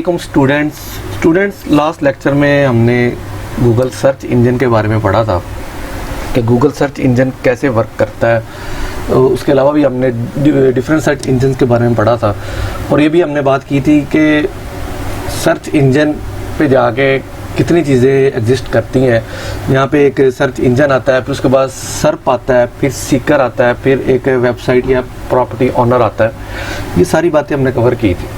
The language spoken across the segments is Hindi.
अस्सलामुअलैकुम स्टूडेंट्स। लास्ट लेक्चर में हमने गूगल सर्च इंजन के बारे में पढ़ा था कि गूगल सर्च इंजन कैसे वर्क करता है। उसके अलावा भी हमने डिफरेंट सर्च इंजन के बारे में पढ़ा था और ये भी हमने बात की थी कि सर्च इंजन पे जाके कितनी चीज़ें एग्जिस्ट करती हैं। यहाँ पे एक सर्च इंजन आता है, फिर उसके बाद सर्प आता है, फिर सीकर आता है, फिर एक वेबसाइट या प्रॉपर्टी ऑनर आता है। ये सारी बातें हमने कवर की थी।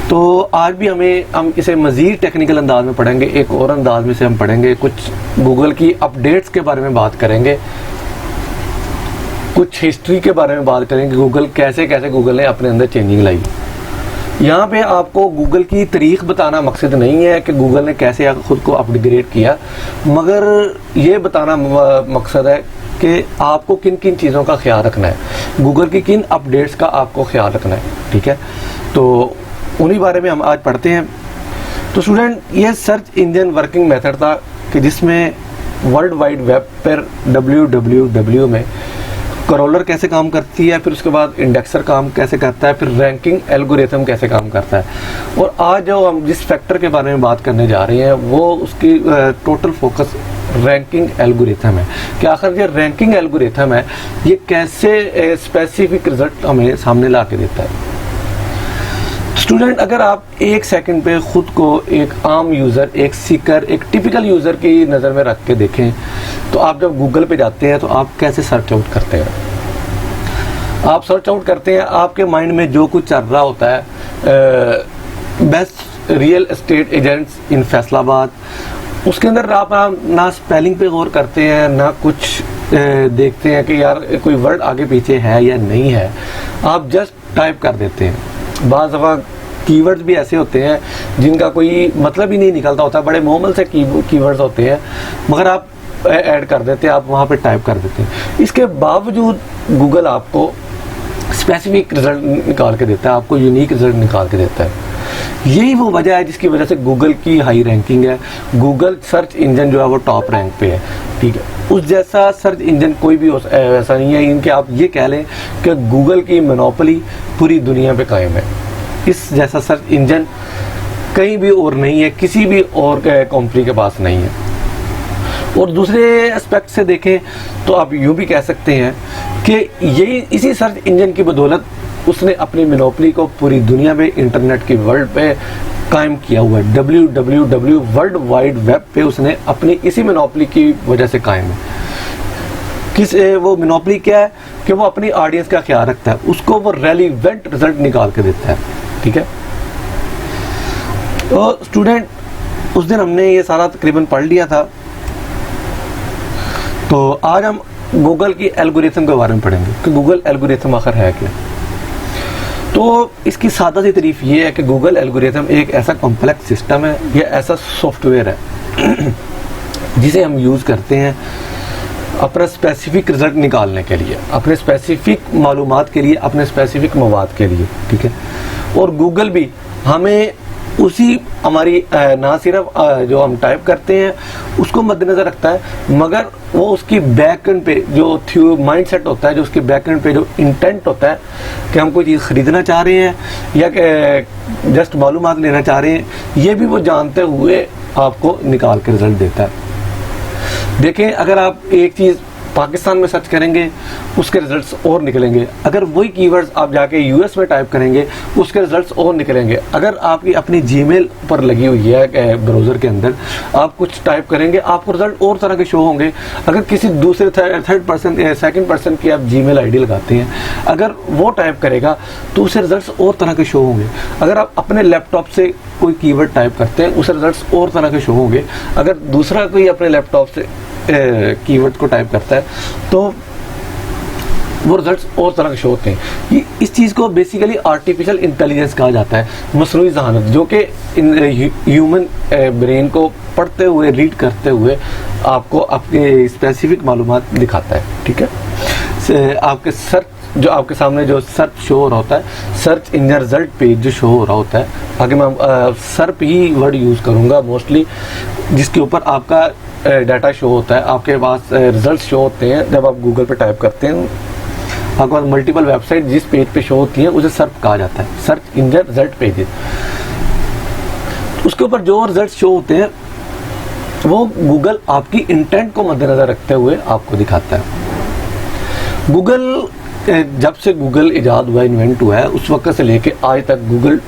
तो आज भी हम इसे मज़ीद टेक्निकल अंदाज में पढ़ेंगे। एक और अंदाज में से हम पढ़ेंगे, कुछ गूगल की अपडेट्स के बारे में बात करेंगे, कुछ हिस्ट्री के बारे में बात करेंगे, गूगल कैसे गूगल ने अपने अंदर चेंजिंग लाई। यहाँ पे आपको गूगल की तारीख बताना मकसद नहीं है कि गूगल ने कैसे ख़ुद को अपग्रेड किया, मगर ये बताना मकसद है कि आपको किन किन चीज़ों का ख्याल रखना है, गूगल की किन अपडेट्स का आपको ख्याल रखना है। ठीक है, तो उन्हीं बारे में हम आज पढ़ते हैं। तो स्टूडेंट, ये सर्च इंजन वर्किंग मेथड था कि जिसमें वर्ल्ड वाइड वेब पर www में क्रॉलर कैसे काम करती है, फिर उसके बाद इंडेक्सर काम कैसे करता है, फिर रैंकिंग एल्गोरिथम कैसे काम करता है। और आज जो हम जिस फैक्टर के बारे में बात करने जा रहे हैं वो उसकी टोटल फोकस रैंकिंग एल्गोरिथम है कि आखिर ये रैंकिंग एल्गोरिथम है ये कैसे स्पेसिफिक रिजल्ट हमें सामने ला के देता है। स्टूडेंट, अगर आप एक सेकंड पे खुद को एक आम यूज़र, एक सीकर, एक टिपिकल यूज़र की नज़र में रख के देखें तो आप जब गूगल पे जाते हैं तो आप कैसे सर्च आउट करते हैं। आप सर्च आउट करते हैं, आपके माइंड में जो कुछ चल रहा होता है, बेस्ट रियल एस्टेट एजेंट्स इन फैसलाबाद, उसके अंदर आप ना स्पेलिंग पे गौर करते हैं ना कुछ देखते हैं कि यार कोई वर्ड आगे पीछे है या नहीं है, आप जस्ट टाइप कर देते हैं। बाज़ दफ़ा कीवर्ड्स भी ऐसे होते हैं जिनका कोई मतलब ही नहीं निकलता होता, बड़े मुमल से कीवर्ड्स होते हैं मगर आप ऐड कर देते हैं, आप वहाँ पे टाइप कर देते हैं। इसके बावजूद गूगल आपको स्पेसिफिक रिजल्ट निकाल के देता है, आपको यूनिक रिजल्ट निकाल के देता है। यही वो वजह है जिसकी वजह से गूगल की हाई रैंकिंग है। गूगल सर्च इंजन जो है वो टॉप रैंक पे है। ठीक है, उस जैसा सर्च इंजन कोई भी ऐसा नहीं है। इनके आप ये कह लें कि गूगल की मोनोपोली पूरी दुनिया पे कायम है। इस जैसा सर्च इंजन कहीं भी और नहीं है, किसी भी और कंपनी के पास नहीं है। और दूसरे एस्पेक्ट से देखें तो आप यूँ भी कह सकते हैं कि यही इसी सर्च इंजन की बदौलत उसने अपनी मोनोपोली को पूरी दुनिया में इंटरनेट की वर्ल्ड पे कायम किया हुआ है। www वर्ल्ड वाइड वेब पे उसने अपनी इसी मोनोपोली की वजह से कायम है। वो मोनोपोली क्या है कि वो अपनी ऑडियंस का ख्याल रखता है, उसको वो रेलिवेंट रिजल्ट निकाल के देता है। ठीक है, तो स्टूडेंट, उस दिन हमने ये सारा तकरीबन पढ़ लिया था। तो आज हम गूगल की एल्गोरिथम के बारे में पढ़ेंगे कि गूगल एल्गोरिथम आखिर है क्या। तो इसकी सादा सी तारीफ ये है कि गूगल एल्गोरिथम एक ऐसा कॉम्प्लेक्स सिस्टम है या ऐसा सॉफ्टवेयर है जिसे हम यूज़ करते हैं अपना स्पेसिफिक रिजल्ट निकालने के लिए, अपने स्पेसिफिक मालूमात के लिए, अपने स्पेसिफिक मवाद के लिए। ठीक है, और गूगल भी हमें उसी हमारी ना सिर्फ जो हम टाइप करते हैं उसको मद्देनज़र रखता है, मगर वो उसकी बैकएंड पे जो माइंडसेट होता है, जो उसकी बैकएंड पे जो इंटेंट होता है कि हम कोई चीज़ ख़रीदना चाह रहे हैं या कि जस्ट मालूमात लेना चाह रहे हैं, ये भी वो जानते हुए आपको निकाल के रिज़ल्ट देता है। देखें, अगर आप एक चीज़ पाकिस्तान में सर्च करेंगे उसके रिजल्ट्स और निकलेंगे, अगर वही कीवर्ड्स आप जाके यूएस में टाइप करेंगे उसके रिजल्ट्स और निकलेंगे। अगर आपकी अपनी जीमेल पर लगी हुई है ब्राउज़र के अंदर, आप कुछ टाइप करेंगे आपको रिजल्ट और तरह के शो होंगे। अगर किसी दूसरे थर्ड पर्सन या सेकंड पर्सन की आप जीमेल आईडी लगाते हैं, अगर वो टाइप करेगा तो उससे रिजल्ट्स और तरह के शो होंगे। अगर आप अपने लैपटॉप से कोई कीवर्ड टाइप करते हैं उससे रिजल्ट्स और तरह के शो होंगे। अगर दूसरा कोई अपने लैपटॉप से कीवर्ड को टाइप करता है तो वो रिजल्ट्स और तरह के शो होते हैं। इस चीज़ को बेसिकली आर्टिफिशियल इंटेलिजेंस कहा जाता है, मसनूई ज़हानत, जो कि ह्यूमन ब्रेन को पढ़ते हुए, रीड करते हुए आपको आपके स्पेसिफिक मालूमात दिखाता है। ठीक है, आपके सर्च जो आपके सामने जो सर्च शो हो रहा होता है, सर्च इंजन रिजल्ट पेज जो शो हो रहा होता है, आगे मैं सर्प ही वर्ड यूज़ करूँगा मोस्टली, जिसके ऊपर आपका डाटा शो होता है, आपके पास रिजल्ट शो होते हैं जब आप गूगल पे टाइप करते हैं। आपके पास मल्टीपल वेबसाइट जिस पेज पे शो होती हैं उसे सर्फ कहा जाता है, सर्च इंजन रिजल्ट पेजेस। उसके ऊपर जो रिजल्ट शो होते हैं वो गूगल आपकी इंटेंट को मद्देनजर रखते हुए आपको दिखाता है। गूगल जब से गूगल इजाद हुआ, इन्वेंट हुआ है, उस वक्त से लेके आज तक गूगल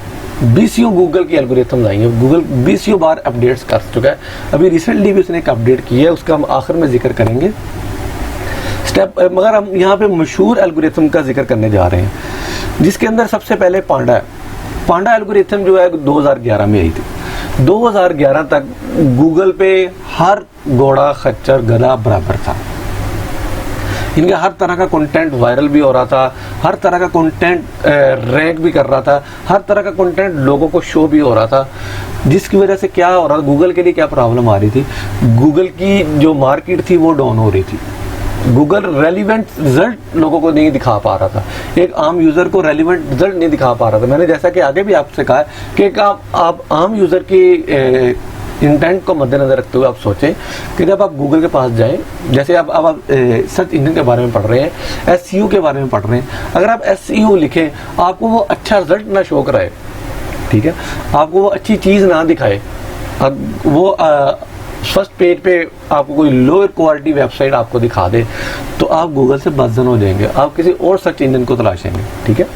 बीसीओ गूगल की एल्गोरिथम्स आई हैं। गूगल बीसीओ बार अपडेट्स कर चुका है। अभी रिसेंटली भी उसने एक अपडेट की है, उसका हम आखिर में जिक्र करेंगे स्टेप। मगर हम यहाँ पे मशहूर एल्गोरिथम का जिक्र करने जा रहे हैं, जिसके अंदर सबसे पहले पांडा है। पांडा एल्गोरिथम जो है 2011 में आई थी। 2011 तक गूगल पे हर घोड़ा खच्चर गधा बराबर था। इनका हर तरह का कंटेंट वायरल भी हो रहा था, हर तरह का कंटेंट रैंक भी कर रहा था, हर तरह का कंटेंट लोगों को शो भी हो रहा था। जिसकी वजह से क्या हो रहा था, गूगल के लिए क्या प्रॉब्लम आ रही थी, गूगल की जो मार्केट थी वो डाउन हो रही थी। गूगल रेलिवेंट रिजल्ट लोगों को नहीं दिखा पा रहा था, एक आम यूज़र को रेलिवेंट रिजल्ट नहीं दिखा पा रहा था। मैंने जैसा कि आगे भी आपसे कहा कि आप आम यूज़र की इंटेंट को मद्देनजर रखते हुए आप सोचें कि जब आप गूगल के पास जाएं, जैसे अब आप सर्च इंजन के बारे में पढ़ रहे हैं, एसईओ के बारे में पढ़ रहे हैं, अगर आप एसईओ लिखें आपको वो अच्छा रिजल्ट ना शो कराए, ठीक है, आपको वो अच्छी चीज़ ना दिखाए, वो फर्स्ट पेज पे आपको कोई लोअर क्वालिटी वेबसाइट आपको दिखा दे, तो आप गूगल से बदजन हो जाएंगे, आप किसी और सर्च इंजन को तलाशेंगे, ठीक है।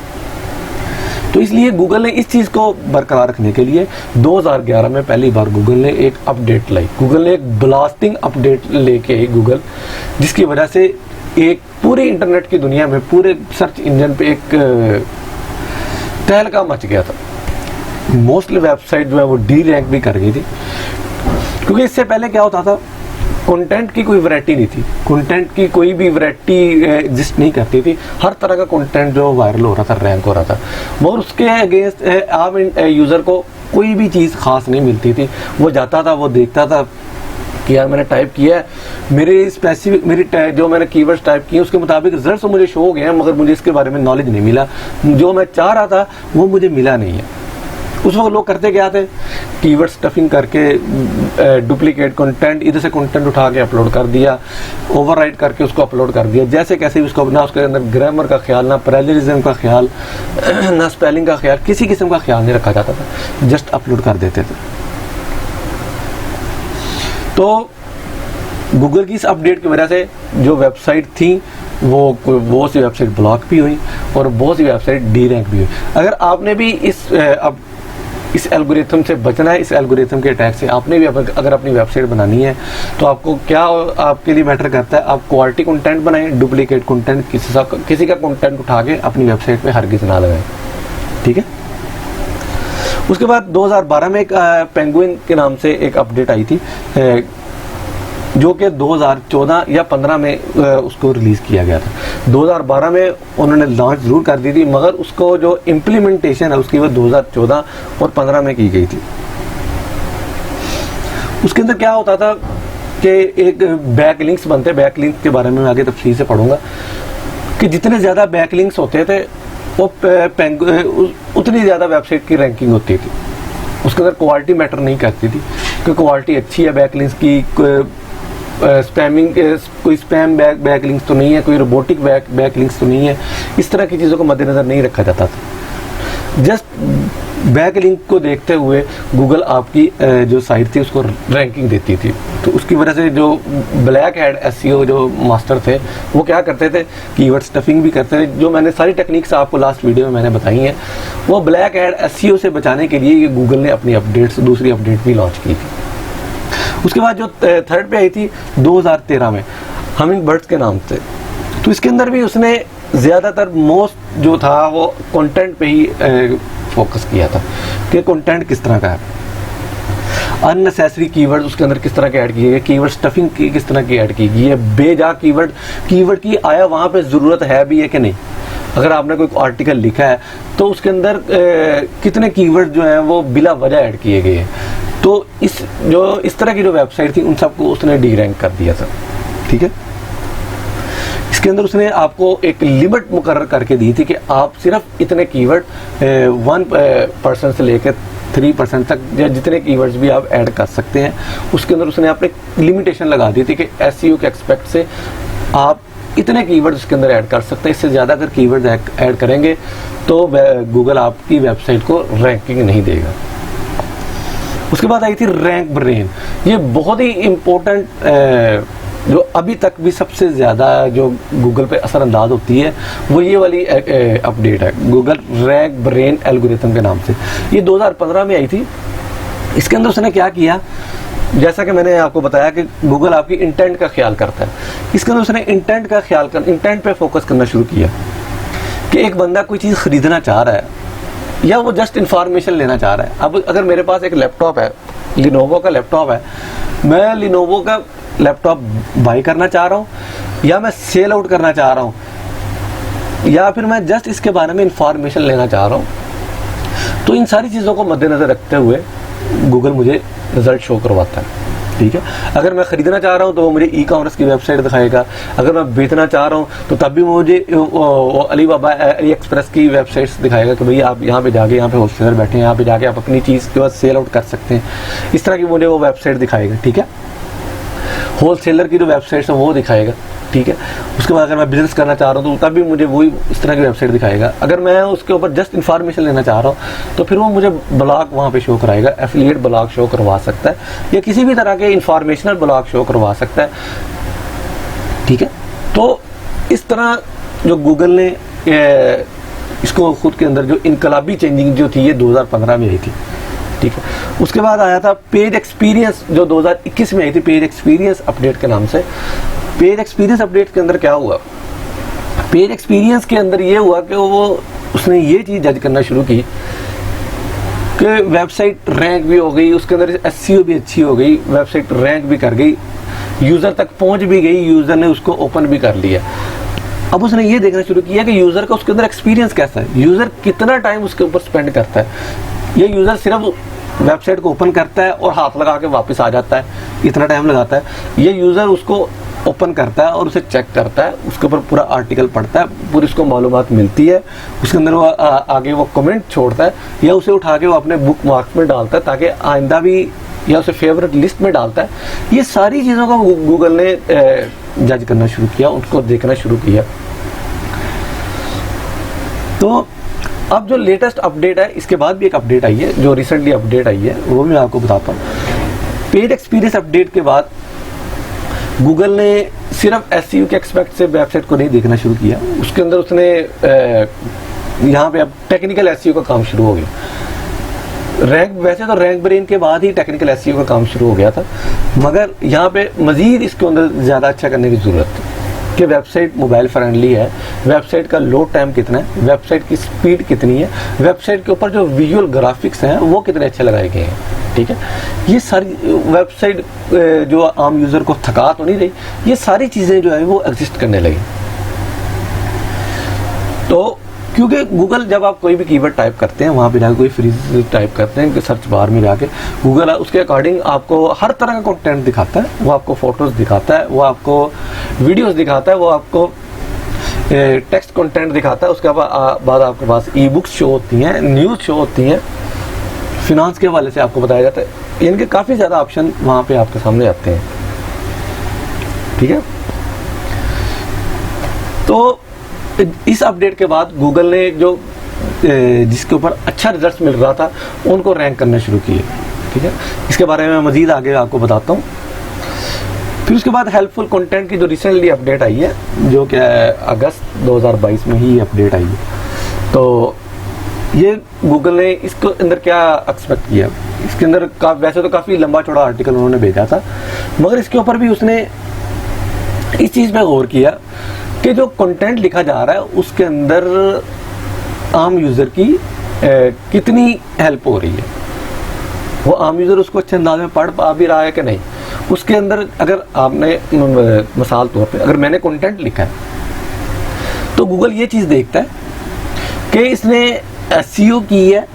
तो इसलिए गूगल ने इस चीज़ को बरकरार रखने के लिए 2011 में पहली बार गूगल ने एक अपडेट लाई। गूगल ने एक ब्लास्टिंग अपडेट लेके आई गूगल, जिसकी वजह से एक पूरे इंटरनेट की दुनिया में, पूरे सर्च इंजन पे एक तहलका मच गया था। मोस्टली वेबसाइट जो है वो डी रैंक भी कर गई थी, क्योंकि इससे पहले क्या होता था, कंटेंट की कोई वैरायटी नहीं थी, कंटेंट की कोई भी वैरायटी एग्जिस्ट नहीं करती थी। हर तरह का कंटेंट जो वायरल हो रहा था, रैंक हो रहा था, मगर उसके अगेंस्ट आम यूज़र को कोई भी चीज़ खास नहीं मिलती थी। वो जाता था, वो देखता था कि यार मैंने टाइप किया है, मेरे स्पेसिफिक जो मैंने कीवर्ड्स टाइप किए उसके मुताबिक रिजल्ट तो मुझे शो हो गए हैं, मगर मुझे इसके बारे में नॉलेज नहीं मिला, जो मैं चाह रहा था वो मुझे मिला नहीं है। उस वक्त लोग करते क्या थे, कीवर्ड स्टफिंग करके डुप्लीकेट कंटेंट, इधर से कंटेंट उठा के अपलोड कर दिया, ओवरराइट करके उसको अपलोड कर दिया, जैसे कैसे भी उसको, ना उसके अंदर ग्रामर का ख्याल, ना पैरेललिज्म का ख्याल, ना स्पेलिंग का ख्याल, किसी किस्म का ख्याल नहीं रखा जाता था, जस्ट अपलोड कर देते थे। तो गूगल की इस अपडेट की वजह से जो वेबसाइट थी वो सी वेबसाइट ब्लॉक भी हुई और बहुत सी वेबसाइट डी रैंक भी हुई। अगर आपने भी इस एल्गोरिथम से बचना है, इस एल्गोरिथम के अटैक से, आपने भी अगर अपनी वेबसाइट बनानी है तो आपको क्या आपके लिए मैटर करता है, आप क्वालिटी कंटेंट बनाएं, डुप्लीकेट कंटेंट, किसी का कंटेंट उठा के अपनी वेबसाइट पे हरगिज़ ना लगाएं, ठीक है। उसके बाद 2012 में एक पेंगुइन के नाम से एक अपडेट आई थी, जो कि 2014 या 15 में उसको रिलीज़ किया गया था। 2012 में उन्होंने लॉन्च ज़रूर कर दी थी, मगर उसको जो इम्प्लीमेंटेशन है उसकी वो 2014 और 15 में की गई थी। उसके अंदर क्या होता था कि एक बैकलिंक्स बनते, बैकलिंक के बारे में मैं आगे तफसील से पढ़ूंगा, कि जितने ज़्यादा बैकलिंक्स होते थे वो उतनी ज़्यादा वेबसाइट की रैंकिंग होती थी। उसके अंदर क्वालिटी मैटर नहीं करती थी कि क्वालिटी अच्छी है बैकलिंक्स की, स्पैमिंग कोई स्पैम बैकलिंक्स तो नहीं है, कोई रोबोटिक बैकलिंक्स तो नहीं है, इस तरह की चीज़ों को मद्देनज़र नहीं रखा जाता था। जस्ट बैकलिंक को देखते हुए गूगल आपकी जो साइट थी उसको रैंकिंग देती थी। तो उसकी वजह से जो ब्लैक हैट एसईओ जो मास्टर थे वो क्या करते थे, कीवर्ड स्टफिंग भी करते थे, जो मैंने सारी टेक्निक्स आपको लास्ट वीडियो में मैंने बताई हैं। वो ब्लैक हैट एसईओ से बचाने के लिए गूगल ने अपनी अपडेट्स, दूसरी अपडेट भी लॉन्च की थी। उसके बाद जो थर्ड पे आई थी 2013 में, हमिंग बर्ड्स के नाम से, तो इसके अंदर भी उसने ज़्यादातर मोस्ट जो था वो कंटेंट पे ही फोकस किया था कि कंटेंट किस तरह का है, अननेसेसरी कीवर्ड उसके अंदर किस तरह के ऐड किए गए, कीवर्ड स्टफिंग की किस तरह की ऐड की गई है, बेजा कीवर्ड की आया वहाँ पे ज़रूरत है भी है कि नहीं। अगर आपने कोई आर्टिकल लिखा है तो उसके अंदर कितने कीवर्ड जो हैं वो बिला वजह ऐड किए गए हैं। तो इस तरह की जो वेबसाइट थी उन सबको उसने डी रैंक कर दिया था, ठीक है। इसके अंदर उसने आपको एक लिमिट मुकर्रर करके दी थी कि आप सिर्फ इतने कीवर्ड 1% से लेकर 3% तक या जितने कीवर्ड्स भी आप ऐड कर सकते हैं, उसके अंदर उसने आपने लिमिटेशन लगा दी थी कि एसईओ के एक्सपेक्ट से आप इतने कीवर्ड उसके अंदर ऐड कर सकते हैं। इससे ज़्यादा अगर कीवर्ड ऐड करेंगे तो गूगल आपकी वेबसाइट को रैंकिंग नहीं देगा। उसके बाद आई थी रैंक ब्रेन। ये बहुत ही इम्पोर्टेंट जो अभी तक भी सबसे ज़्यादा जो गूगल पे असरअंदाज होती है वो ये वाली अपडेट है, गूगल रैंक ब्रेन एल्गोरिथम के नाम से। ये 2015 में आई थी। इसके अंदर उसने क्या किया, जैसा कि मैंने आपको बताया कि गूगल आपकी इंटेंट का ख्याल करता है। इसके अंदर उसने इंटेंट पे फोकस करना शुरू किया कि एक बंदा कोई चीज़ खरीदना चाह रहा है या वो जस्ट इंफॉर्मेशन लेना चाह रहा है। अब अगर मेरे पास एक लैपटॉप है, लिनोवो का लैपटॉप है, मैं लिनोवो का लैपटॉप बाई करना चाह रहा हूँ या मैं सेल आउट करना चाह रहा हूँ या फिर मैं जस्ट इसके बारे में इंफॉर्मेशन लेना चाह रहा हूँ, तो इन सारी चीज़ों को मद्देनज़र रखते हुए गूगल मुझे रिजल्ट शो करवाता है। ठीक है, अगर मैं ख़रीदना चाह रहा हूँ तो वो मुझे ई कॉमर्स की वेबसाइट दिखाएगा। अगर मैं बेचना चाह रहा हूँ तो तब भी मुझे अलीबाबा, अली एक्सप्रेस की वेबसाइट्स दिखाएगा कि भाई आप यहाँ पे जाके, यहाँ पे होलसेलर बैठे हैं, यहाँ पे जाके आप अपनी चीज़ के बाद सेल आउट कर सकते हैं। इस तरह की मुझे वो वेबसाइट दिखाएगा। ठीक है, होलसेलर की जो वेबसाइट्स है वो दिखाएगा। ठीक है, उसके बाद अगर मैं बिजनेस करना चाह रहा हूँ तो तब भी मुझे वही इस तरह की वेबसाइट दिखाएगा। अगर मैं उसके ऊपर जस्ट इन्फॉर्मेशन लेना चाह रहा हूँ तो फिर वो मुझे ब्लॉग वहाँ पे शो कराएगा, एफिलिएट ब्लॉग शो करवा सकता है या किसी भी तरह के इंफॉर्मेशनल ब्लॉग शो करवा सकता है। ठीक है, तो इस तरह जो गूगल ने इसको खुद के अंदर जो इनकलाबी चेंजिंग जो थी ये 2015 में आई थी। ठीक है, उसके बाद आया था पेज एक्सपीरियंस जो 2021 में आई थी, पेज एक्सपीरियंस अपडेट के नाम से। पेज एक्सपीरियंस अपडेट के अंदर क्या हुआ, पेज एक्सपीरियंस के अंदर ये हुआ कि उसने ये चीज़ जज करना शुरू की कि वेबसाइट रैंक भी हो गई, उसके अंदर एसईओ भी अच्छी हो गई, वेबसाइट रैंक भी कर गई, यूज़र तक पहुंच भी गई, यूज़र ने उसको ओपन भी कर लिया। अब उसने ये देखना शुरू किया कि यूज़र का उसके अंदर एक्सपीरियंस कैसा है, यूज़र कितना टाइम उसके ऊपर स्पेंड करता है। ये यूज़र सिर्फ वेबसाइट को ओपन करता है और हाथ लगा के वापस आ जाता है, इतना टाइम लगाता है। ये यूज़र उसको ओपन करता है और उसे चेक करता है, उसके ऊपर पूरा आर्टिकल पढ़ता है, पूरी उसको मालूमात मिलती है, उसके अंदर वो आगे वो कमेंट छोड़ता है या उसे उठा के वो अपने बुक मार्क्स में डालता है ताकि आइंदा भी, या उसे फेवरेट लिस्ट में डालता है। ये सारी चीज़ों को गूगल ने जज करना शुरू किया, उनको देखना शुरू किया। तो अब जो लेटेस्ट अपडेट है, इसके बाद भी एक अपडेट आई है, जो रिसेंटली अपडेट आई है वो मैं आपको बताता हूँ। पेज एक्सपीरियंस अपडेट के बाद गूगल ने सिर्फ एसईओ के एस्पेक्ट से वेबसाइट को नहीं देखना शुरू किया, उसके अंदर उसने यहाँ पे अब टेक्निकल एसईओ का काम शुरू हो गया। वैसे तो रैंक ब्रेन के बाद ही टेक्निकल एसईओ का काम शुरू हो गया था, मगर यहाँ पे मजीद इसके अंदर ज़्यादा अच्छा करने की ज़रूरत थी कि वेबसाइट मोबाइल फ्रेंडली है, वेबसाइट का लोड टाइम कितना है, वेबसाइट की स्पीड कितनी है, वेबसाइट के ऊपर जो विजुअल ग्राफिक्स हैं वो कितने अच्छे लगाए गए हैं। ठीक है, ये सारी वेबसाइट जो आम यूज़र को थका तो नहीं रही, ये सारी चीज़ें जो है वो एग्जिस्ट करने लगी। तो क्योंकि गूगल जब आप कोई भी कीवर्ड टाइप करते हैं, वहाँ पे जाकर कोई फ्रेज टाइप करते हैं सर्च बार में जाके, गूगल उसके अकॉर्डिंग आपको हर तरह का कंटेंट दिखाता है। वो आपको फ़ोटोज़ दिखाता है, वो आपको वीडियोज़ दिखाता है, वो आपको टेक्स्ट कंटेंट दिखाता है। उसके बाद आपके पास ई बुक्स शो होती हैं, न्यूज़ शो होती हैं, फिनांस के हवाले से आपको बताया जाता है। इनके काफ़ी ज़्यादा ऑप्शन वहाँ पे आपके सामने आते हैं। ठीक है, तो इस अपडेट के बाद गूगल ने जो जिसके ऊपर अच्छा रिजल्ट मिल रहा था उनको रैंक करना शुरू किए। ठीक है, इसके बारे में मज़ीद आगे आपको बताता हूँ। फिर उसके बाद हेल्पफुल कंटेंट की जो रिसेंटली अपडेट आई है, जो कि अगस्त 2022 में ही अपडेट आई है, तो ये गूगल ने इसको अंदर क्या एक्सपेक्ट किया, इसके अंदर वैसे तो काफ़ी लंबा चौड़ा आर्टिकल उन्होंने भेजा था, मगर इसके ऊपर भी उसने इस चीज़ पे गौर किया कि जो कंटेंट लिखा जा रहा है उसके अंदर आम यूज़र की कितनी हेल्प हो रही है, वो आम यूज़र उसको अच्छे अंदाज में पढ़ पा भी रहा है कि नहीं। उसके अंदर अगर आपने मिसाल तौर पे अगर मैंने कंटेंट लिखा है तो गूगल ये चीज़ देखता है कि इसने एसईओ की है,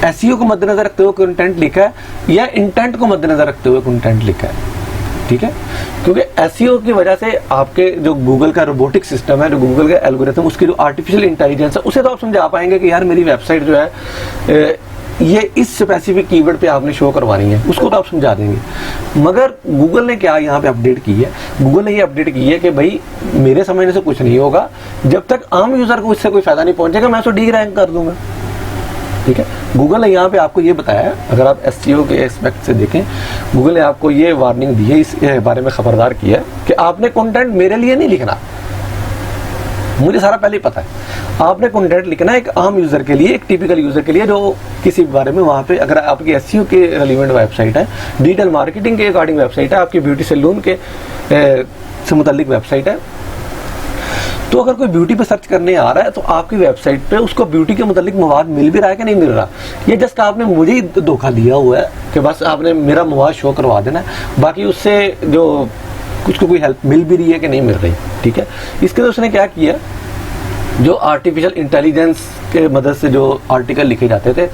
एसईओ को मद्देनजर रखते हुए कंटेंट लिखा है या इंटेंट को मद्देनजर रखते हुए कंटेंट लिखा है। ठीक है, क्योंकि एसईओ की वजह से आपके जो गूगल का रोबोटिक सिस्टम है, जो गूगल का एल्गोरिथम, उसकी जो आर्टिफिशियल इंटेलिजेंस है, उसे तो आप समझा पाएंगे कि यार मेरी वेबसाइट जो है ये इस स्पेसिफिक कीवर्ड पे आपने शो करवानी है, उसको तो आप समझा देंगे। मगर गूगल ने क्या यहाँ पे अपडेट की है, गूगल ने ये अपडेट की है कि भाई मेरे समझने से कुछ नहीं होगा, जब तक आम यूजर को इससे कोई फायदा नहीं पहुंचेगा मैं उसको डी रैंक कर दूंगा। ठीक है, गूगल ने यहाँ पे आपको ये बताया, अगर आप एसईओ के एस्पेक्ट से देखें, गूगल ने आपको ये वार्निंग दी है, इस बारे में खबरदार किया है कि आपने कंटेंट मेरे लिए नहीं लिखना, मुझे सारा पहले ही पता है। आपने कंटेंट लिखना है एक आम यूजर के लिए, एक टिपिकल यूजर के लिए जो किसी बारे में वहाँ पे, अगर आपकी एसईओ के रिलेवेंट वेबसाइट है, डिजिटल मार्केटिंग के अकॉर्डिंग वेबसाइट है, आपकी ब्यूटी सैलून के से मुताल्लिक वेबसाइट है, तो अगर कोई ब्यूटी पे सर्च करने आ रहा है तो आपकी वेबसाइट पे उसको ब्यूटी के मुताल्लिक मवाद मिल भी रहा है कि नहीं मिल रहा। ये जस्ट आपने मुझे ही धोखा दिया हुआ है कि बस आपने मेरा मवाद शो करवा देना है, बाकी उससे जो कुछ को कोई हेल्प मिल भी रही है कि नहीं मिल रही। ठीक है, इसके लिए उसने क्या किया, जो आर्टिफिशियल इंटेलिजेंस के मदद से जो आर्टिकल लिखे जाते थे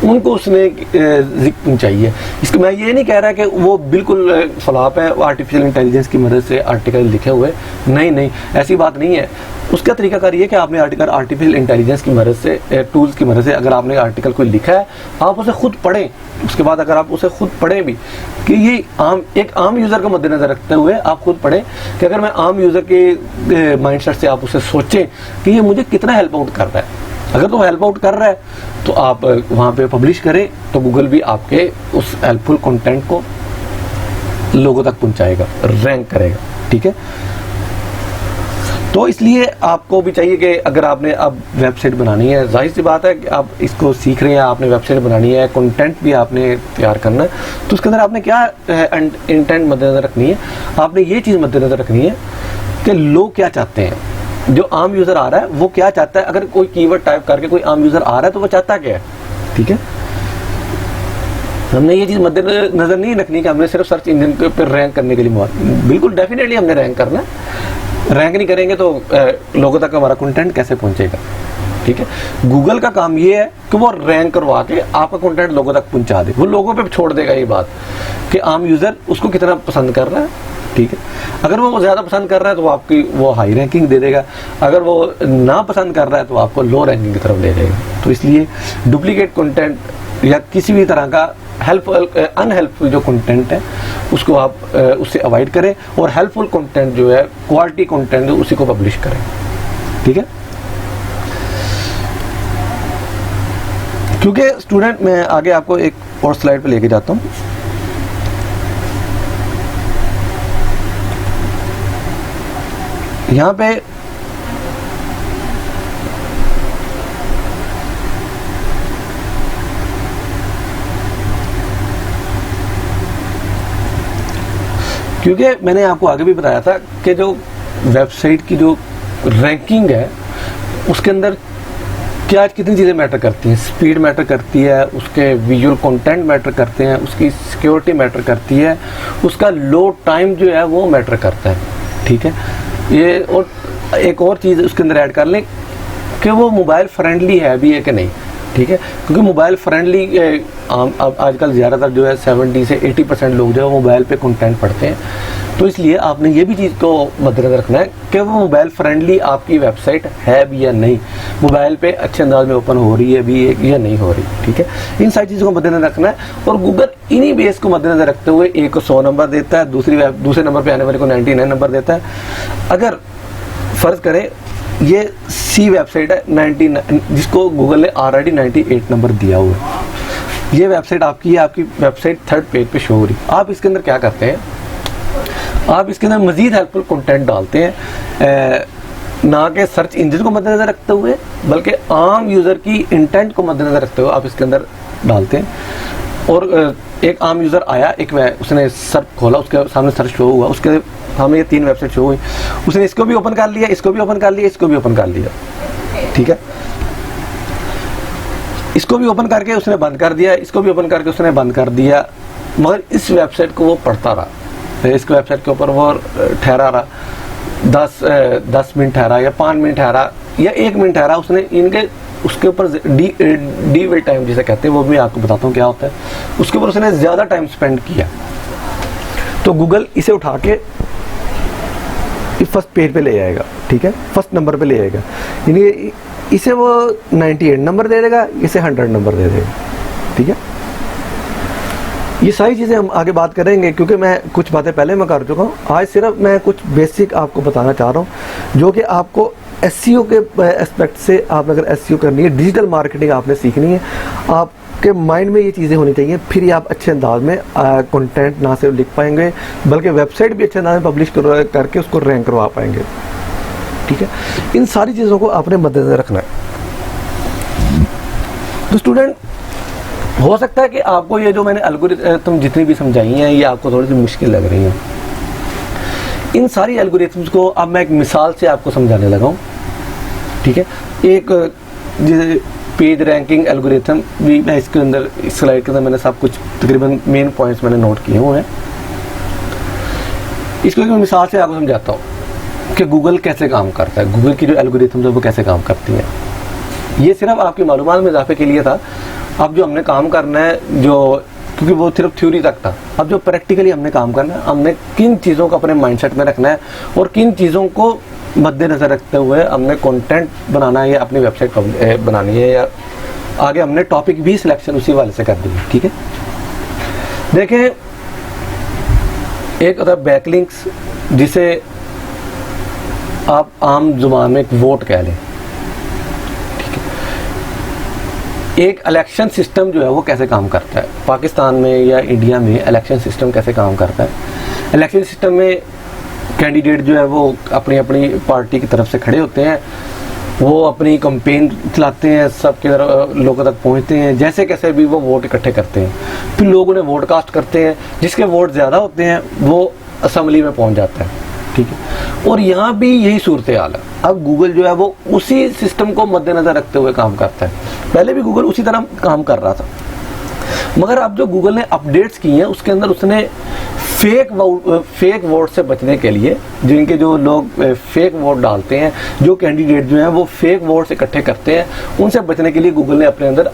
उनको उसने जिक्र चाहिए। इसको मैं ये नहीं कह रहा कि वो बिल्कुल फ्लॉप है आर्टिफिशियल इंटेलिजेंस की मदद से आर्टिकल लिखे हुए, नहीं, ऐसी बात नहीं है। उसका तरीका कार ये कि आपने आर्टिफिशियल इंटेलिजेंस की मदद से, टूल्स की मदद से अगर आपने आर्टिकल कोई लिखा है, आप उसे खुद पढ़ें। उसके बाद अगर आप उसे खुद पढ़ें भी कि ये एक आम यूज़र को मद्देनजर रखते हुए आप खुद पढ़ें कि अगर मैं आम यूज़र के माइंडसेट से आप उसे सोचें कि ये मुझे कितना हेल्प आउट कर रहा है। अगर तो हेल्प आउट कर रहा है तो आप वहाँ पे पब्लिश करें, तो गूगल भी आपके उस हेल्पफुल कंटेंट को लोगों तक पहुँचाएगा, रैंक करेगा। ठीक है, तो इसलिए आपको भी चाहिए कि अगर आपने अब वेबसाइट बनानी है, जाहिर सी बात है कि आप इसको सीख रहे हैं, आपने वेबसाइट बनानी है, कंटेंट भी आपने तैयार करना है, तो उसके अंदर आपने क्या इंटेंट मद्देनजर रखनी है, आपने ये चीज़ मद्देनजर रखनी है कि लोग क्या चाहते हैं, जो आम यूज़र आ रहा है वो क्या चाहता है। अगर कोई कीवर्ड टाइप करके कोई आम यूज़र आ रहा है तो वो चाहता क्या है। ठीक है, हमने ये चीज़ मद्देनजर नहीं रखनी कि हमने सिर्फ सर्च इंजन के ऊपर रैंक करने के लिए, बिल्कुल डेफिनेटली हमने रैंक करना है। रैंक नहीं करेंगे तो लोगों तक हमारा कंटेंट कैसे पहुंचेगा। ठीक है, गूगल का काम ये है कि वो रैंक करवा के आपका कंटेंट लोगों तक पहुंचा दे, वो लोगों पे छोड़ देगा ये बात कि आम यूज़र उसको कितना पसंद कर रहा है। ठीक है, अगर वो ज़्यादा पसंद कर रहा है तो आपकी वो हाई रैंकिंग दे देगा, अगर वो ना पसंद कर रहा है तो आपको लो रैंकिंग की तरफ ले जाएगा। तो इसलिए डुप्लीकेट कंटेंट या किसी भी तरह का हेल्पफुल अनहेल्पफुल जो कंटेंट है उसको आप उससे अवॉइड करें, और हेल्पफुल कंटेंट जो है, क्वालिटी कंटेंट जो उसी को पब्लिश करें। ठीक है, क्योंकि स्टूडेंट, मैं आगे आपको एक और स्लाइड पे लेके जाता हूँ। यहाँ पे क्योंकि मैंने आपको आगे भी बताया था कि जो वेबसाइट की जो रैंकिंग है उसके अंदर क्या कितनी चीज़ें मैटर करती हैं। स्पीड मैटर करती है, उसके विजुअल कंटेंट मैटर करते हैं, उसकी सिक्योरिटी मैटर करती है, उसका लोड टाइम जो है वो मैटर करता है। ठीक है, ये और एक और चीज़ उसके अंदर ऐड कर लें कि वो मोबाइल फ्रेंडली है भी है कि नहीं। ठीक है, क्योंकि मोबाइल फ्रेंडली अब आजकल ज़्यादातर जो है 70 से 80% लोग जो है मोबाइल पे कंटेंट पढ़ते हैं, तो इसलिए आपने ये भी चीज़ को मद्देनजर रखना है कि वो मोबाइल फ्रेंडली आपकी वेबसाइट है भी या नहीं, मोबाइल पे अच्छे अंदाज में ओपन हो रही है भी या नहीं हो रही। ठीक है, इन सारी चीज़ों को मद्देनजर रखना है, और गूगल इन्हीं बेस को मद्देनजर रखते हुए एक को 100 नंबर देता है, दूसरे नंबर पर आने वाले को 99 नंबर देता है। अगर फ़र्ज़ करें ये सी वेबसाइट है 99, जिसको गूगल ने ऑलरेडी 98 नंबर दिया हुआ है, ये वेबसाइट आपकी है, आपकी वेबसाइट थर्ड पेज पे शो हो रही। आप इसके अंदर क्या करते हैं, आप इसके अंदर मज़ीद हेल्पफुल कंटेंट डालते हैं, ना कि सर्च इंजन को मद्देनजर रखते हुए बल्कि आम यूज़र की इंटेंट को मद्देनजर रखते हुए आप इसके अंदर डालते हैं। और एक आम यूज़र आया, उसने सर्च खोला, उसके सामने सर्च शो हुआ, उसके सामने ये 3 वेबसाइट शो हुई, उसने इसको भी ओपन कर लिया, इसको भी ओपन कर लिया, इसको भी ओपन कर लिया। ठीक है, इसको भी ओपन करके उसने बंद कर दिया, इसको भी ओपन करके उसने बंद कर दिया, मगर इस वेबसाइट को वो पढ़ता रहा, इस वेबसाइट के ऊपर वो ठहरा रहा, 10 मिनट ठहरा या 5 मिनट ठहरा या 1 मिनट ठहरा, उसने इनके उसके ऊपर डी वेल टाइम जिसे कहते हैं, वो भी आपको बताता हूँ क्या होता है, उसके ऊपर उसने ज़्यादा टाइम स्पेंड किया, तो गूगल इसे उठा के फर्स्ट पेज पे ले आएगा। ठीक है, फर्स्ट नंबर पे ले आएगा, यानी इसे वो 98 नंबर दे देगा, इसे 100 नंबर दे देगा। ठीक है, ये सारी चीज़ें हम आगे बात करेंगे, क्योंकि मैं कुछ बातें पहले मैं कर चुका हूँ। आज सिर्फ मैं कुछ बेसिक आपको बताना चाह रहा हूँ, जो कि आपको एसईओ के एस्पेक्ट से आपने अगर एसईओ करनी है, डिजिटल मार्केटिंग आपने सीखनी है, आपके माइंड में ये चीज़ें होनी चाहिए, फिर ही आप अच्छे अंदाज में कंटेंट ना सिर्फ लिख पाएंगे बल्कि वेबसाइट भी अच्छे अंदाज में पब्लिश करके उसको रैंक करवा पाएंगे। ठीक है, इन सारी चीज़ों को आपने मद्देनजर रखना है। तो स्टूडेंट, हो सकता है कि आपको ये जो मैंने एल्गोरिथम जितनी भी समझाई हैं ये आपको थोड़ी सी मुश्किल लग रही हैं। इन सारी एल्गोरिथम्स को अब मैं एक मिसाल से आपको समझाने लगा हूँ। ठीक है, एक जैसे पेज रैंकिंग एल्गोरिथम भी मैं इसके अंदर, इस स्लाइड के अंदर मैंने सब कुछ तकरीबन मेन पॉइंट्स मैंने नोट किए हुए हैं। इसको एक मिसाल से आपको समझाता हूँ कि गूगल कैसे काम करता है, गूगल की जो एल्गोरिथम्स है वो कैसे काम करती हैं। ये सिर्फ आपकी मालूमात में इजाफे के लिए था। अब जो हमने काम करना है, जो क्योंकि वो सिर्फ थ्योरी तक था, अब जो प्रैक्टिकली हमने काम करना है, हमने किन चीज़ों को अपने माइंडसेट में रखना है और किन चीज़ों को मद्देनजर रखते हुए हमने कंटेंट बनाना है या अपनी वेबसाइट बनानी है, या आगे हमने टॉपिक भी सिलेक्शन उसी वाले से कर दी है। ठीक है, देखें, एक होता है बैकलिंक्स, जिसे आप आम जुबान में एक वोट कह लें। एक इलेक्शन सिस्टम जो है वो कैसे काम करता है, पाकिस्तान में या इंडिया में इलेक्शन सिस्टम कैसे काम करता है। इलेक्शन सिस्टम में कैंडिडेट जो है वो अपनी अपनी पार्टी की तरफ से खड़े होते हैं, वो अपनी कैंपेन चलाते हैं, सबके लोगों तक पहुंचते हैं, जैसे कैसे भी वो वोट इकट्ठे करते हैं, फिर लोग उन्हें वोट कास्ट करते हैं, जिसके वोट ज़्यादा होते हैं वो असम्बली में पहुँच जाता है। ठीक है, और यहाँ भी यही सूरत हाल है। अब गूगल जो है वो उसी सिस्टम को मद्देनजर रखते हुए काम करता है। पहले भी गूगल उसी तरह काम कर रहा था, मगर अब जो गूगल ने अपडेट्स की हैं उसके अंदर उसने फेक वोट से बचने के लिए, जिनके जो लोग फेक वोट डालते हैं, जो कैंडिडेट जो हैं वो फेक वोट्स इकट्ठे करते हैं, उनसे बचने के लिए गूगल ने अपने अंदर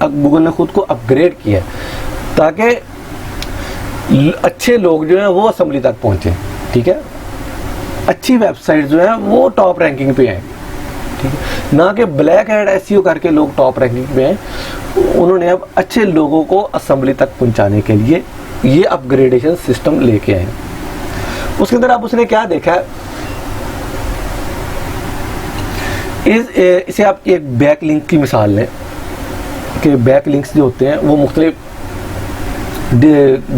गूगल ने खुद को अपग्रेड किया है, ताकि अच्छे लोग जो हैं वो असेंबली तक पहुँचे। ठीक है, अच्छी वेबसाइट जो है वो टॉप रैंकिंग पे आए। ठीक है, ना कि ब्लैक हैट एसईओ करके लोग टॉप रैंकिंग पे आए। उन्होंने अब अच्छे लोगों को असेंबली तक पहुंचाने के लिए ये अपग्रेडेशन सिस्टम लेके आए। उसके अंदर अब उसने क्या देखा, इसे आप एक बैक लिंक की मिसाल लें कि बैक लिंक्स जो होते हैं वो मुख्तलिफ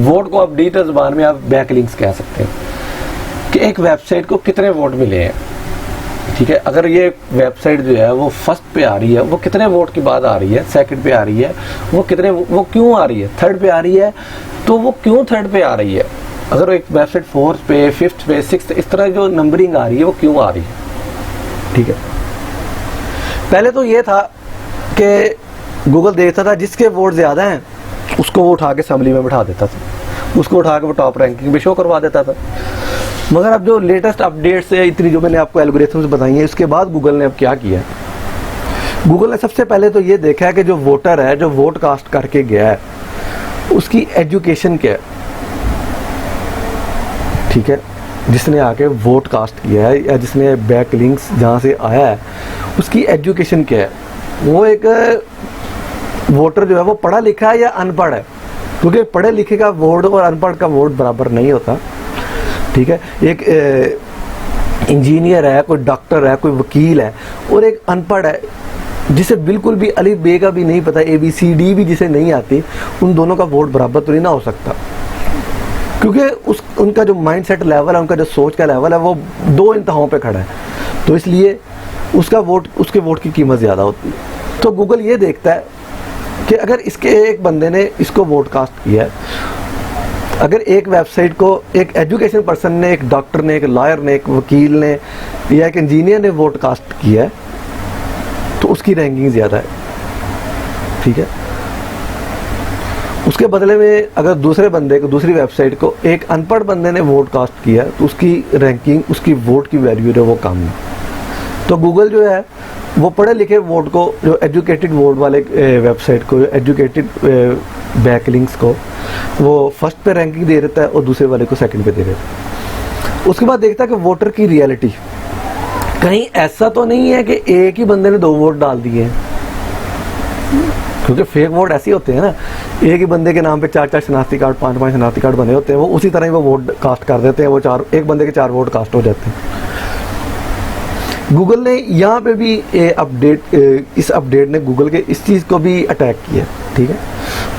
वोट को आप डिजिटल ज़बान में आप बैक लिंक्स कह सकते हैं कि एक वेबसाइट को कितने वोट मिले हैं। ठीक है, अगर ये वेबसाइट जो है वो फर्स्ट पे आ रही है, वो कितने वोट के बाद आ रही है, सेकंड पे आ रही है, वो क्यों आ रही है, थर्ड पे आ रही है, तो वो क्यों थर्ड पे आ रही है। अगर एक वेबसाइट फोर्थ पे, फिफ्थ पे, सिक्स्थ, इस तरह जो नंबरिंग आ रही है वो क्यों आ रही है। ठीक है, पहले तो ये था कि गूगल देखता था जिसके वोट ज़्यादा हैं उसको वो उठा के असेंबली में बैठा देता था, उसको उठा के वो टॉप रैंकिंग पे शो करवा देता था। मगर अब जो लेटेस्ट अपडेट्स है, इतनी जो मैंने आपको एल्गोरिथम्स बताई हैं, इसके बाद गूगल ने अब क्या किया है, गूगल ने सबसे पहले तो ये देखा है कि जो वोटर है, जो वोट कास्ट करके गया है, उसकी एजुकेशन क्या है। ठीक है, जिसने आके वोट कास्ट किया है या जिसने बैक लिंक्स जहाँ से आया है, उसकी एजुकेशन क्या है। वो एक वोटर जो है वो पढ़ा लिखा है या अनपढ़ है, क्योंकि पढ़े लिखे का वोट और अनपढ़ का वोट बराबर नहीं होता। ठीक है, एक इंजीनियर है, कोई डॉक्टर है, कोई वकील है, और एक अनपढ़ है जिसे बिल्कुल भी अलिफ बे का भी नहीं पता, ABCD भी जिसे नहीं आती, उन दोनों का वोट बराबर तो नहीं ना हो सकता, क्योंकि उनका जो माइंडसेट लेवल है, उनका जो सोच का लेवल है, वो दो इंतहाओं पे खड़ा है। तो इसलिए उसके वोट की कीमत ज़्यादा होती है। तो गूगल ये देखता है कि अगर इसके एक बंदे ने इसको वोट कास्ट किया है, अगर एक वेबसाइट को एक एजुकेशन पर्सन ने, एक डॉक्टर ने, एक लॉयर ने, एक वकील ने या एक इंजीनियर ने वोट कास्ट किया है, तो उसकी रैंकिंग ज़्यादा है। ठीक है, उसके बदले में अगर दूसरे बंदे को, दूसरी वेबसाइट को एक अनपढ़ बंदे ने वोट कास्ट किया तो उसकी रैंकिंग, उसकी वोट की वैल्यू है वो कम है। तो गूगल जो है वो पढ़े लिखे वोट को, जो एजुकेटेड वोट वाले वेबसाइट को, एजुकेटेड बैकलिंक्स को वो फर्स्ट पे रैंकिंग दे देता है और दूसरे वाले को सेकंड पे दे देता है। उसके बाद देखता है कि वोटर की रियलिटी, कहीं ऐसा तो नहीं है कि एक ही बंदे ने 2 वोट डाल दिए हैं। क्योंकि फेक वोट ऐसे होते हैं ना, एक ही बंदे के नाम पे 4-4 शनाख्ती कार्ड, 5-5 शनाख्ती कार्ड बने होते हैं, वो उसी तरह ही वो वोट कास्ट कर देते हैं, वो एक बंदे के 4 वोट कास्ट हो जाते हैं। गूगल ने यहाँ पे भी इस अपडेट ने गूगल के इस चीज़ को भी अटैक किया, ठीक है।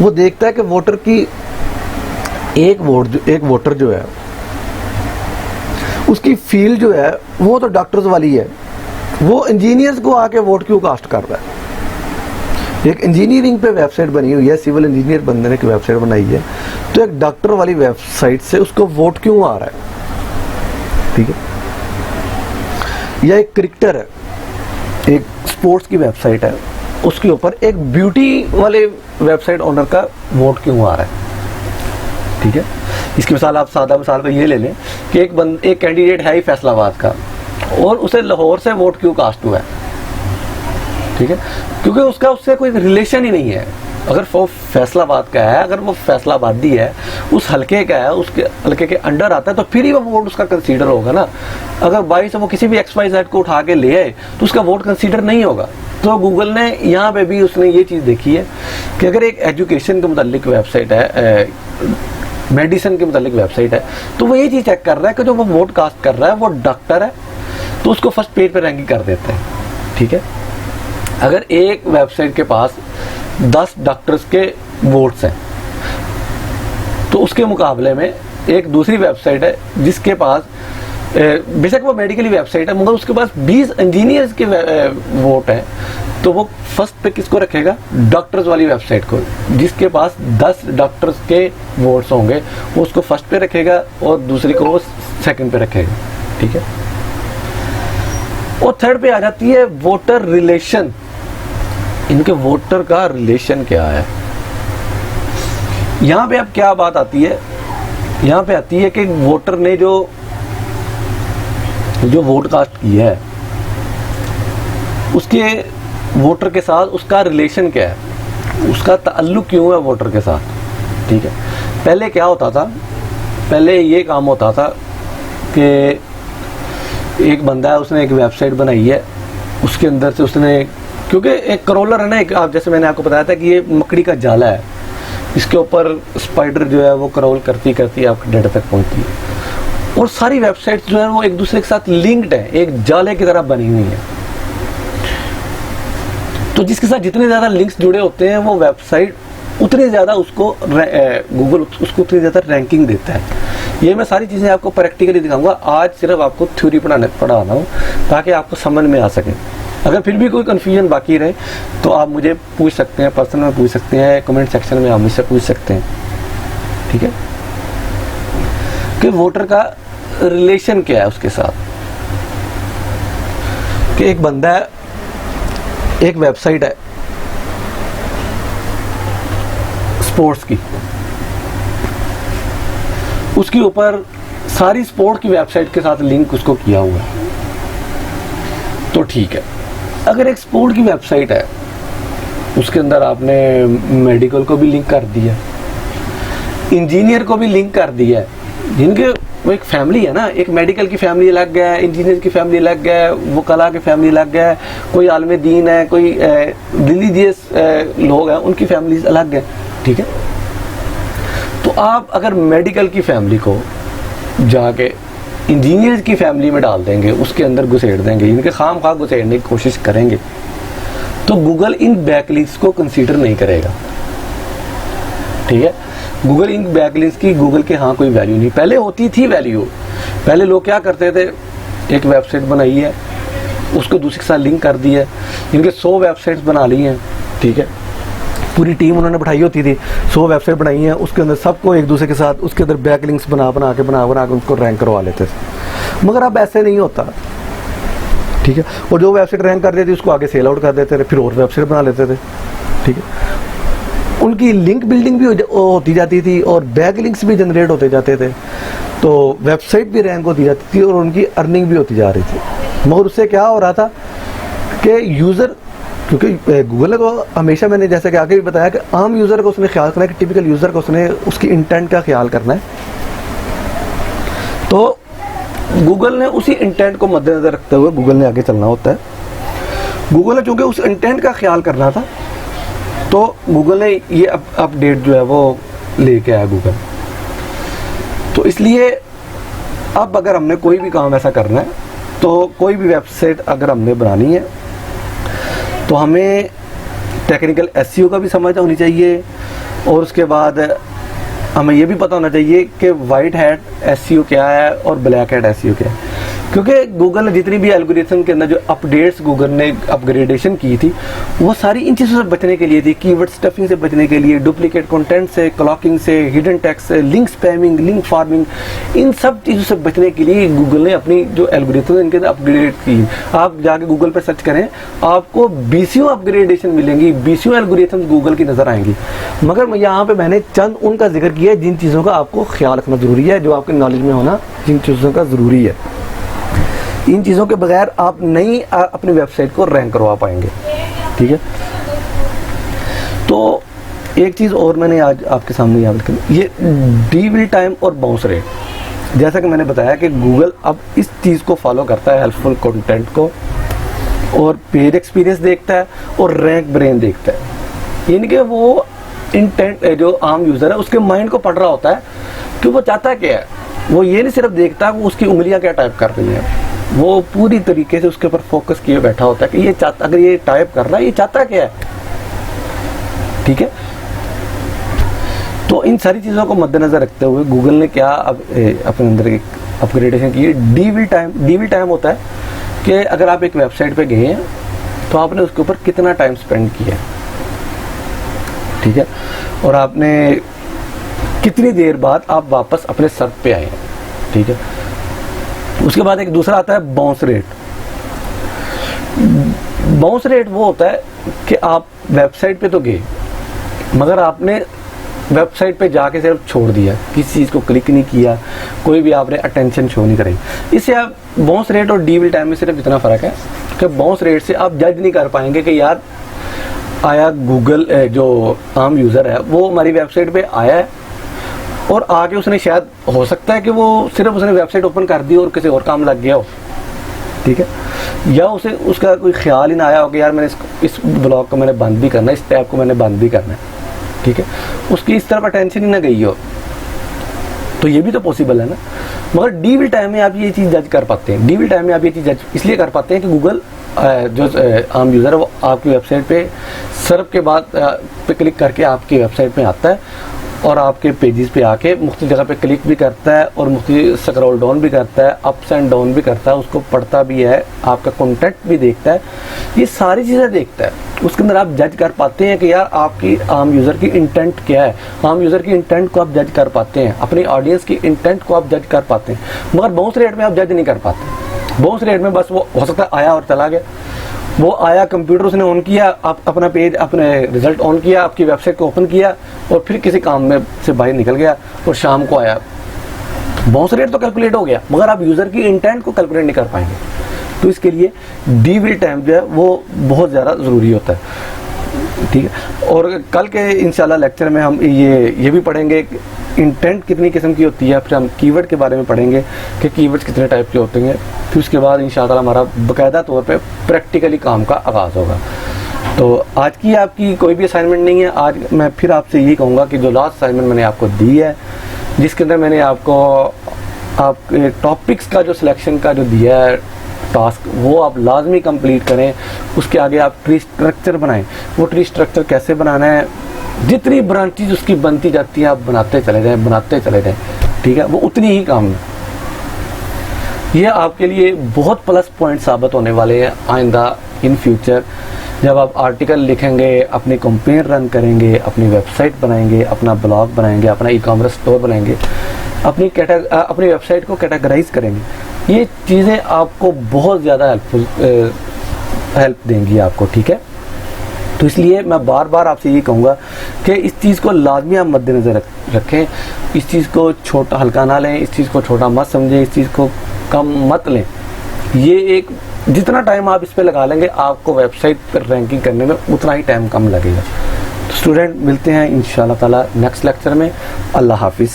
वो देखता है कि वोटर की एक वोटर जो है उसकी फील्ड जो है वो तो डॉक्टर्स वाली है, वो इंजीनियर्स को आके वोट क्यों कास्ट कर रहा है। एक इंजीनियरिंग पे वेबसाइट बनी हुई है, सिविल इंजीनियर बंदे ने एक वेबसाइट बनाई है, तो एक डॉक्टर वाली वेबसाइट से उसको वोट क्यों आ रहा है, ठीक है। या एक क्रिकेटर है, एक स्पोर्ट्स की वेबसाइट है, उसके ऊपर एक ब्यूटी वाले वेबसाइट ओनर का वोट क्यों आ रहा है, ठीक है। इसकी मिसाल आप सादा मिसाल पे ये ले लें कि एक कैंडिडेट है ही फैसलाबाद का और उसे लाहौर से वोट क्यों कास्ट हुआ है, ठीक है, क्योंकि उसका उससे कोई रिलेशन ही नहीं है। अगर वो फैसलाबाद का है, अगर वो फैसलाबादी है, उस हलके का है, उसके हलके के अंडर आता है, तो फिर ही वो वोट उसका कंसीडर होगा ना। अगर बाई से वो किसी भी XYZ को उठा के ले आए तो उसका वोट कंसीडर नहीं होगा। तो गूगल ने यहाँ पे भी उसने ये चीज़ देखी है कि अगर एक एजुकेशन के मुतालिक वेबसाइट है, मेडिसिन के मुतालिक वेबसाइट है, तो वो ये चीज़ चेक कर रहा है कि जो वो वोट कास्ट कर रहा है वो डॉक्टर है, तो उसको फर्स्ट पेज पर रैंकिंग कर देते हैं, ठीक है। अगर एक वेबसाइट के पास 10 डॉक्टर्स के वोट्स हैं, तो उसके मुकाबले में एक दूसरी वेबसाइट है जिसके पास बेशक वो मेडिकली वेबसाइट है मगर उसके पास 20 इंजीनियर्स के वोट हैं, तो वो फर्स्ट पे किसको रखेगा, डॉक्टर्स वाली वेबसाइट को। जिसके पास 10 डॉक्टर्स के वोट्स होंगे वो उसको फर्स्ट पे रखेगा और दूसरी को वो सेकंड पे रखेगा, ठीक है। और थर्ड पे आ जाती है वोटर रिलेशन। इनके वोटर का रिलेशन क्या है। यहां पे अब क्या बात आती है, यहां पे आती है कि वोटर ने जो वोट कास्ट किया है उसके वोटर के साथ उसका रिलेशन क्या है, उसका ताल्लुक क्यों है वोटर के साथ, ठीक है। पहले क्या होता था, पहले ये काम होता था कि एक बंदा है, उसने एक वेबसाइट बनाई है, उसके अंदर से उसने, क्योंकि एक क्रॉलर है ना, एक आप जैसे मैंने आपको बताया था कि ये मकड़ी का जाला है, इसके ऊपर स्पाइडर जो है वो क्रॉल करती करती आपके डेटा तक पहुंचती है, और सारी वेबसाइट्स जो है वो एक दूसरे के साथ लिंक्ड है, एक जाले की तरह बनी हुई है। तो जिसके साथ जितने ज़्यादा लिंक्स जुड़े होते हैं वो वेबसाइट उतने ज़्यादा उसको गूगल उसको उतनी ज़्यादा रैंकिंग देता है। ये मैं सारी चीज़ें आपको प्रैक्टिकली दिखाऊंगा, आज सिर्फ आपको थ्योरी पढ़ा रहा हूँ ताकि आपको समझ में आ सके। अगर फिर भी कोई कन्फ्यूजन बाकी रहे तो आप मुझे पूछ सकते हैं, पर्सनल में पूछ सकते हैं, कमेंट सेक्शन में आप मुझसे पूछ सकते हैं, ठीक है। कि वोटर का रिलेशन क्या है उसके साथ। कि एक बंदा है, एक वेबसाइट है स्पोर्ट्स की, उसके ऊपर सारी स्पोर्ट की वेबसाइट के साथ लिंक उसको किया हुआ है, तो ठीक है। अगर एक स्पोर्ट की वेबसाइट है उसके अंदर आपने मेडिकल को भी लिंक कर दिया, इंजीनियर को भी लिंक कर दिया है, जिनके वो एक फैमिली है ना, एक मेडिकल की फैमिली अलग है, इंजीनियर की फैमिली अलग है, वो कला की फैमिली अलग है, कोई आलम दीन है, कोई रिलीजियस लोग हैं, उनकी फैमिलीज अलग है, ठीक है। तो आप अगर मेडिकल की फैमिली को जाके इंजीनियर की फैमिली में डाल देंगे, उसके अंदर घुसेड़ देंगे, इनके खाम खा घुसेड़ने की कोशिश करेंगे, तो गूगल इन बैकलिंक्स को कंसीडर नहीं करेगा, ठीक है। गूगल इन बैकलिंक्स की गूगल के हाँ कोई वैल्यू नहीं, पहले होती थी वैल्यू। पहले लोग क्या करते थे, एक वेबसाइट बनाई है, उसको दूसरे के साथ लिंक कर दिया है, इनके 100 वेबसाइट्स बना ली हैं, ठीक है। पूरी टीम उन्होंने बैठाई होती थी, 100 वेबसाइट बनाई हैं, उसके अंदर सबको एक दूसरे के साथ उसके अंदर बैकलिंक्स बना के उनको रैंक करवा लेते थे। मगर अब ऐसे नहीं होता, ठीक है। और जो वेबसाइट रैंक कर देती उसको आगे सेल आउट कर देते थे, फिर और वेबसाइट बना लेते थे, ठीक है। उनकी लिंक बिल्डिंग भी होती जाती थी और बैक लिंक्स भी जनरेट होते जाते थे, तो वेबसाइट भी रैंक होती जाती थी और उनकी अर्निंग भी होती जा रही थी। मगर उससे क्या हो रहा था कि यूज़र, क्योंकि गूगल को हमेशा, मैंने जैसे कि आगे भी बताया कि आम यूज़र को उसने ख्याल करना है, कि टिपिकल यूज़र को उसने उसकी इंटेंट का ख्याल करना है, तो गूगल ने उसी इंटेंट को मद्देनजर रखते हुए गूगल ने आगे चलना होता है। गूगल ने चूँकि उस इंटेंट का ख्याल करना था तो गूगल ने ये अपडेट जो है वो लेके आया गूगल। तो इसलिए अब अगर हमने कोई भी काम ऐसा करना है, तो कोई भी वेबसाइट अगर हमने बनानी है, तो हमें टेक्निकल एसईओ का भी समझ होनी चाहिए, और उसके बाद हमें ये भी पता होना चाहिए कि वाइट हैट एसईओ क्या है और ब्लैक हैट एसईओ क्या है। क्योंकि गूगल ने जितनी भी एल्गोरिथम के अंदर जो अपडेट्स गूगल ने अपग्रेडेशन की थी, वो सारी इन चीज़ों से बचने के लिए थी। कीवर्ड स्टफिंग से बचने के लिए, डुप्लीकेट कंटेंट से, क्लॉकिंग से, हिडन टेक्स्ट से, लिंक स्पैमिंग, लिंक फार्मिंग, इन सब चीज़ों से बचने के लिए गूगल ने अपनी जो एल्गोरिथम इनके अंदर अपग्रेड की। आप जाके गूगल पर सर्च करें, आपको बीसीओ अपग्रेडेशन मिलेंगी, बीसीओ एल्गोरिथम गूगल की नज़र आएंगी। मगर यहाँ पर मैंने चंद उनका जिक्र किया है जिन चीज़ों का आपको ख्याल रखना ज़रूरी है, जो आपके नॉलेज में होना जिन चीज़ों का ज़रूरी है। इन चीज़ों के बगैर आप नहीं अपनी वेबसाइट को रैंक करवा पाएंगे, ठीक है। तो एक चीज़ और मैंने आज आपके सामने याद रखी, ये डीविल टाइम और बाउंस रेट। जैसा कि मैंने बताया कि गूगल अब इस चीज़ को फॉलो करता है, हेल्पफुल कंटेंट को, और पेज एक्सपीरियंस देखता है और रैंक ब्रेन देखता है। यानी कि वो इंटेंट जो आम यूज़र है उसके माइंड को पढ़ रहा होता है कि वो चाहता क्या है। वो ये नहीं सिर्फ देखता वो उसकी उंगलियां क्या टाइप कर रही हैं, वो पूरी तरीके से उसके ऊपर फोकस किए बैठा होता है कि ये चाहता, अगर ये टाइप कर रहा है ये चाहता क्या है, ठीक है। तो इन सारी चीज़ों को मद्देनजर रखते हुए गूगल ने क्या अब अपने अंदर एक अपग्रेडेशन की है, डीविल टाइम। डीविल टाइम होता है कि अगर आप एक वेबसाइट पे गए हैं तो आपने उसके ऊपर कितना टाइम स्पेंड किया, ठीक है, और आपने कितनी देर बाद आप वापस अपने सर्फ पे आए, ठीक है। उसके बाद एक दूसरा आता है बाउंस रेट। बाउंस रेट वो होता है कि आप वेबसाइट पे तो गए, मगर आपने वेबसाइट पे जाके सिर्फ छोड़ दिया, किसी चीज़ को क्लिक नहीं किया, कोई भी आपने अटेंशन शो नहीं कराई। इससे आप बाउंस रेट और डीविल टाइम में सिर्फ इतना फ़र्क है कि बाउंस रेट से आप जज नहीं कर पाएंगे कि यार आया गूगल जो आम यूज़र है वो हमारी वेबसाइट पे आया है और आके उसने शायद हो सकता है कि वो सिर्फ उसने वेबसाइट ओपन कर दी और किसी और काम लग गया हो, ठीक है, या उसे उसका कोई ख्याल ही ना आया हो कि यार मैंने इस ब्लॉग को मैंने बंद भी करना है, इस टैब को मैंने बंद भी करना है, ठीक है, उसकी इस तरफ अटेंशन ही ना गई हो, तो ये भी तो पॉसिबल है ना। मगर डीविल टाइम में आप ये चीज़ जज कर पाते हैं। डीविल टाइम में आप ये चीज़ जज इसलिए कर पाते हैं कि गूगल जो आम यूज़र है वो आपकी वेबसाइट पे सर्फ के बाद पे क्लिक करके आपकी वेबसाइट पे आता है और आपके पेजेस पे आके मुख्तलिफ जगह पे क्लिक भी करता है और मुख्तलिफ स्क्रॉल डाउन भी करता है, अप्स एंड डाउन भी करता है, उसको पढ़ता भी है, आपका कंटेंट भी देखता है, ये सारी चीज़ें देखता है। उसके अंदर आप जज कर पाते हैं कि यार आपकी आम यूज़र की इंटेंट क्या है। आम यूज़र की इंटेंट को आप जज कर पाते हैं, अपनी ऑडियंस की इंटेंट को आप जज कर पाते हैं। मगर बाउंस रेट में आप जज नहीं कर पाते। बाउंस रेट में बस वो हो सकता है आया और चला गया, वो आया, कंप्यूटर उसने ऑन किया, आप अपना पेज, अपने रिजल्ट ऑन किया, आपकी वेबसाइट को ओपन किया और फिर किसी काम में से बाहर निकल गया और शाम को आया। बाउंस रेट तो कैलकुलेट हो गया, मगर आप यूज़र की इंटेंट को कैलकुलेट नहीं कर पाएंगे। तो इसके लिए डीविल टाइम जो है वो बहुत ज़्यादा ज़रूरी होता है, ठीक है। और कल के इंशाल्लाह लेक्चर में हम ये भी पढ़ेंगे इंटेंट कितनी किस्म की होती है, फिर हम कीवर्ड के बारे में पढ़ेंगे कि कीवर्ड्स कितने टाइप के होते हैं, फिर उसके बाद इंशाअल्लाह हमारा बाकायदा तौर पे प्रैक्टिकली काम का आगाज़ होगा। तो आज की आपकी कोई भी असाइनमेंट नहीं है। आज मैं फिर आपसे यही कहूँगा कि जो लास्ट असाइनमेंट मैंने आपको दी है, जिसके अंदर मैंने आपको आपके टॉपिक्स का जो सिलेक्शन का जो दिया है टास्क, वो आप लाजमी कंप्लीट करें। उसके आगे आप ट्री स्ट्रक्चर बनाएं। वो ट्री स्ट्रक्चर कैसे बनाना है, जितनी ब्रांचेज उसकी बनती जाती है आप बनाते चले जाएं, ठीक है, वो उतनी ही काम है। ये आपके लिए बहुत प्लस पॉइंट साबित होने वाले हैं आइंदा इन फ्यूचर, जब आप आर्टिकल लिखेंगे, अपनी कंपेन रन करेंगे, अपनी वेबसाइट बनाएंगे, अपना ब्लॉग बनाएंगे, अपना ई-कॉमर्स स्टोर बनाएंगे, अपनी वेबसाइट को कैटेगराइज करेंगे। ये चीज़ें आपको बहुत ज़्यादा हेल्प देंगी आपको, ठीक है। तो इसलिए मैं बार बार आपसे ये कहूँगा कि इस चीज़ को लाजमी आप मद्देनज़र रखें, इस चीज़ को छोटा हल्का ना लें, इस चीज़ को छोटा मत समझें, इस चीज़ को कम मत लें। ये एक जितना टाइम आप इस पे लगा लेंगे आपको वेबसाइट पर रैंकिंग करने में उतना ही टाइम कम लगेगा। तो स्टूडेंट मिलते हैं इंशाअल्लाह ताला नेक्स्ट लेक्चर में। अल्लाह हाफिज़।